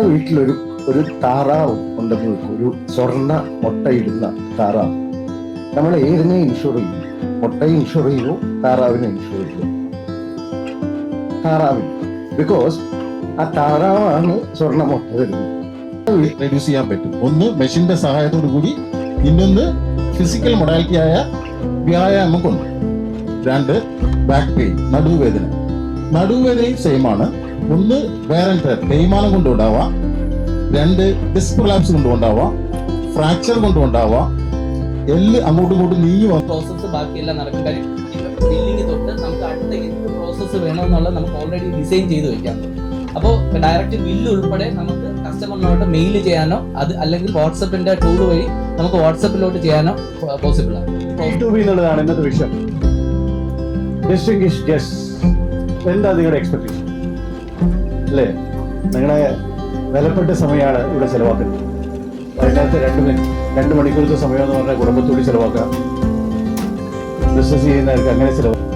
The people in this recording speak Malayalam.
വീട്ടിലൊരു ഒരു താറാവ് ഉണ്ടെന്ന് വെക്കും, ഒരു സ്വർണ്ണ മുട്ടയിടുന്ന താറാവ്. നമ്മൾ ഏതിനെ ഇൻഷുർ ചെയ്യും? മുട്ടയെ ഇൻഷുർ ചെയ്യുമോ, താറാവിനെ ഇൻഷുർ ചെയ്യുമോ? താറാവിന്. ബിക്കോസ് ആ താറാവാണ് സ്വർണ്ണ മുട്ട തരുന്നത്. റെഡ്യൂസ് ചെയ്യാൻ പറ്റും. ഒന്ന് മെഷീന്റെ സഹായത്തോടു കൂടി, ഇന്നൊന്ന് ഫിസിക്കൽ മൊഡാലിറ്റി ആയ വ്യായാമം കൊണ്ട്. രണ്ട്, ബാക്ക് പെയിൻ, നടുവേദന. നടുവേദനയും സെയിം ആണ്. ഒന്ന് വേറെ തേയ്മാനം കൊണ്ടും ഉണ്ടാവാം, രണ്ട് ഡിസ്ക് പ്രൊലാപ്സ് കൊണ്ടും ഉണ്ടാവാം, ഫ്രാക്ചർ കൊണ്ടും ഉണ്ടാവാം, എല്ല് അങ്ങോട്ടും ഇങ്ങോട്ടും നീങ്ങി പ്രോസസ്സ് ബാക്കിയെല്ലാം നടക്കും. കാര്യം ബില്ലിംഗ് തൊട്ട് നമുക്ക് അടുത്ത എന്ത് പ്രോസസ്സ് വേണമെന്നുള്ളത് നമുക്ക് ഓൾറെഡി ഡിസൈൻ ചെയ്ത് വെക്കാം. അപ്പോൾ ഡയറക്റ്റ് ബില്ല് ഉൾപ്പെടെ നമുക്ക് കസ്റ്റമറിനോട്ട് മെയിൽ ചെയ്യാനോ അത് അല്ലെങ്കിൽ വാട്സപ്പിന്റെ ടൂൾ വഴി നമുക്ക് വാട്സപ്പിലോട്ട് ചെയ്യാനോ പോസിബിൾ ആണ്. എന്നുള്ളതാണ് ഇന്നത്തെ വിഷയം. എന്താ നിങ്ങളുടെ എക്സ്പെക്ടേഷൻ അല്ലേ? നിങ്ങളെ വിലപ്പെട്ട സമയമാണ് ഇവിടെ ചെലവാക്കുന്നത്. അതിനകത്ത് 2 മണിക്കൂറത്തെ സമയം എന്ന് പറഞ്ഞാൽ കുടുംബത്തോട് ചെലവാക്കാം, ബിസിനസ് ചെയ്യുന്നവർക്ക് അങ്ങനെ ചെലവാക്കാം.